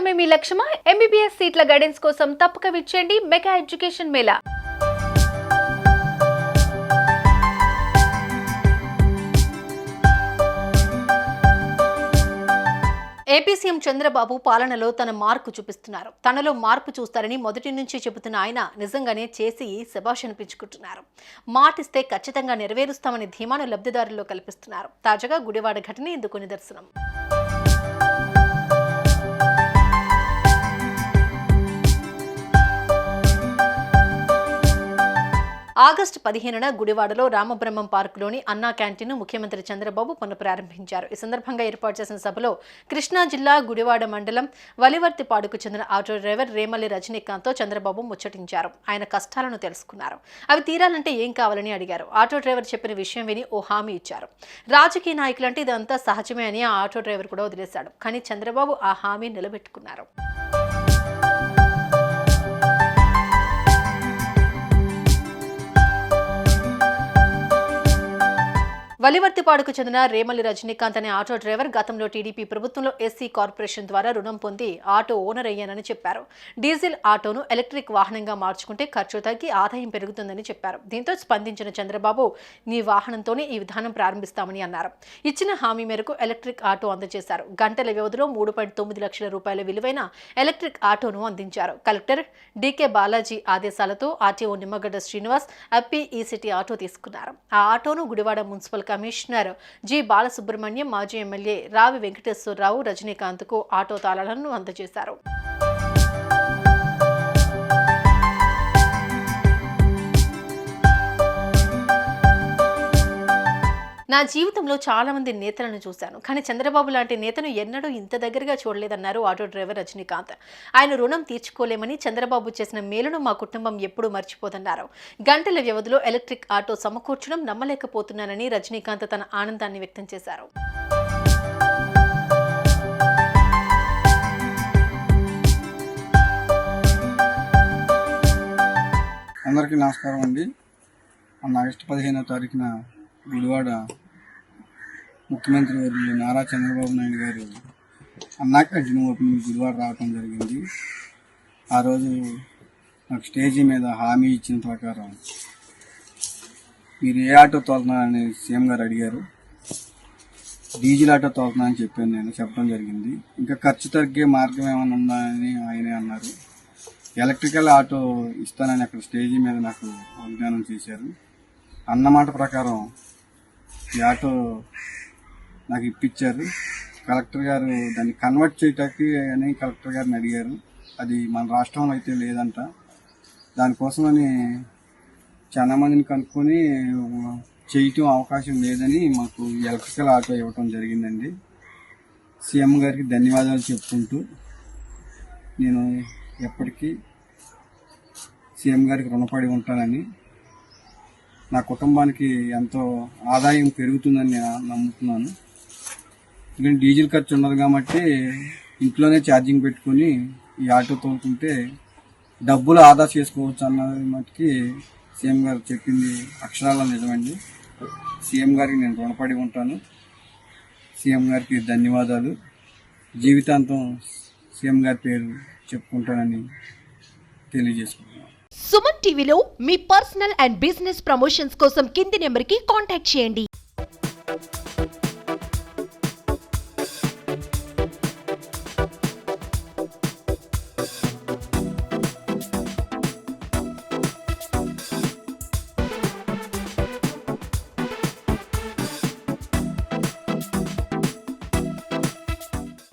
చదవడమే మీ లక్ష్యమా? MBBS సీట్ల guidance కోసం తప్పక విచ్చేయండి mega education mela. AP CM Chandrababu పాలనలో తన మార్పు చూపిస్తున్నారు. తనలో మార్పు చూస్తారని మొదటి నుంచి చెబుతున్న ఆయన నిజంగానే చేసి శభాష్ అనిపించుకుంటున్నారు. మాటిస్తే ఖచ్చితంగా నెరవేరుస్తామని ధీమాను లబ్ధిదారుల్లో కల్పిస్తున్నారు. తాజాగా గుడివాడ ఘటన ఇందుకు నిదర్శనం. ఆగస్టు 15న గుడివాడలో రామబ్రహ్మం పార్కులోని అన్నా క్యాంటీన్ను ముఖ్యమంత్రి చంద్రబాబు పునఃప్రారంభించారు. ఈ సందర్భంగా ఏర్పాటు చేసిన సభలో కృష్ణా జిల్లా గుడివాడ మండలం వలివర్తిపాడుకు చెందిన ఆటో డ్రైవర్ రేమల్లి రజనీకాంత్తో చంద్రబాబు ముచ్చటించారు. ఆయన కష్టాలను తెలుసుకున్నారు. అవి తీరాలంటే ఏం కావాలని అడిగారు. ఆటో డ్రైవర్ చెప్పిన విషయం విని ఓ హామీ ఇచ్చారు. రాజకీయ నాయకులంటే ఇదంతా సహజమే అని ఆ ఆటో డ్రైవర్ కూడా వదిలేశాడు. కానీ చంద్రబాబు ఆ హామీ నిలబెట్టుకున్నారు. వలివర్తిపాడుకు చెందిన రేమల్లి రజనీకాంత్ అనే ఆటో డ్రైవర్ గతంలో టీడీపీ ప్రభుత్వంలో ఎస్సీ కార్పొరేషన్ ద్వారా రుణం పొంది ఆటో ఓనర్ అయ్యానని చెప్పారు. డీజిల్ ఆటోను ఎలక్ట్రిక్ వాహనంగా మార్చుకుంటే ఖర్చు తగ్గి ఆదాయం పెరుగుతుందని చెప్పారు. దీంతో స్పందించిన చంద్రబాబు నీ వాహనంతోనే ఈ విధానం ప్రారంభిస్తామని అన్నారు. ఇచ్చిన హామీ మేరకు ఎలక్ట్రిక్ ఆటో అందజేశారు. గంటల వ్యవధిలో 3.9 లక్షల రూపాయల విలువైన ఎలక్ట్రిక్ ఆటోను అందించారు. కలెక్టర్ డీకే బాలాజీ ఆదేశాలతో ఆర్టీఓ నిమ్మగడ్డ శ్రీనివాస్ అప్పి ఈసిటీ ఆటో తీసుకున్నారు. ఆ ఆటోను Gudivada municipal commissioner G Balasubrahmanyam, మాజీ ఎమ్మెల్యే రావి వెంకటేశ్వరరావు రజనీకాంత్కు ఆటో తాళాలను అందజేశారు. నా జీవితంలో చాలా మంది నేతలను చూశాను, కానీ చంద్రబాబు లాంటి నేతను ఎన్నడూ ఇంత దగ్గరగా చూడలేదన్నారు ఆటో డ్రైవర్ రజనీకాంత్. ఆయన రుణం తీర్చుకోలేమని, చంద్రబాబు చేసిన మేలును మా కుటుంబం ఎప్పుడూ మర్చిపోతున్నారు. గంటల వ్యవధిలో ఎలక్ట్రిక్ ఆటో సమకూర్చడం నమ్మలేకపోతున్నానని రజనీకాంత్ తన ఆనందాన్ని వ్యక్తం చేశారు. అందరికీ నమస్కారం అండి. ఆగస్టు 15వ తారీఖున గుడివాడ ముఖ్యమంత్రి వర్యులు నారా చంద్రబాబు నాయుడు గారు అన్నా క్యాంటీన్ ఓపెనింగ్ గుడివాడ రావడం జరిగింది. ఆ రోజు నాకు స్టేజీ మీద హామీ ఇచ్చిన ప్రకారం మీరు ఏ ఆటో తోలుతున్నారని సీఎం గారు అడిగారు. డీజిల్ ఆటో తోలుతున్నా అని చెప్పడం జరిగింది. ఇంకా ఖర్చు తగ్గే మార్గం ఏమైనా ఉందా అని ఆయనే అన్నారు. ఎలక్ట్రికల్ ఆటో ఇస్తానని అక్కడ స్టేజీ మీద నాకు వాగ్దానం చేశారు. అన్నమాట ప్రకారం ఈ ఆటో నాకు ఇప్పించారు. కలెక్టర్ గారు దాన్ని కన్వర్ట్ చేయటానికి అని కలెక్టర్ గారిని అడిగారు. అది మన రాష్ట్రంలో అయితే లేదంట. దానికోసమని చాలా మందిని కనుక్కొని చేయటం అవకాశం లేదని మాకు ఎలక్ట్రికల్ ఆటో ఇవ్వటం జరిగిందండి. సీఎం గారికి ధన్యవాదాలు చెప్పుకుంటూ నేను ఎప్పటికీ సీఎం గారికి రుణపడి ఉంటానని, నా కుటుంబానికి ఎంతో ఆదాయం పెరుగుతుందని నేను నమ్ముతున్నాను. ఎందుకంటే డీజిల్ ఖర్చు ఉండదు కాబట్టి ఇంట్లోనే ఛార్జింగ్ పెట్టుకుని ఈ ఆటో తోలుకుంటే డబ్బులు ఆదా చేసుకోవచ్చు అన్నది మటుకి సీఎం గారు చెప్పింది అక్షరాల నిజమండి. సీఎం గారికి నేను రుణపడి ఉంటాను. సీఎం గారికి ధన్యవాదాలు. జీవితాంతం సీఎం గారి పేరు చెప్పుకుంటానని తెలియజేసుకుంటున్నాను. సుమన్ టీవీలో మీ పర్సనల్ అండ్ బిజినెస్ ప్రమోషన్స్ కోసం కింది నెంబర్కి కాంటాక్ట్ చేయండి.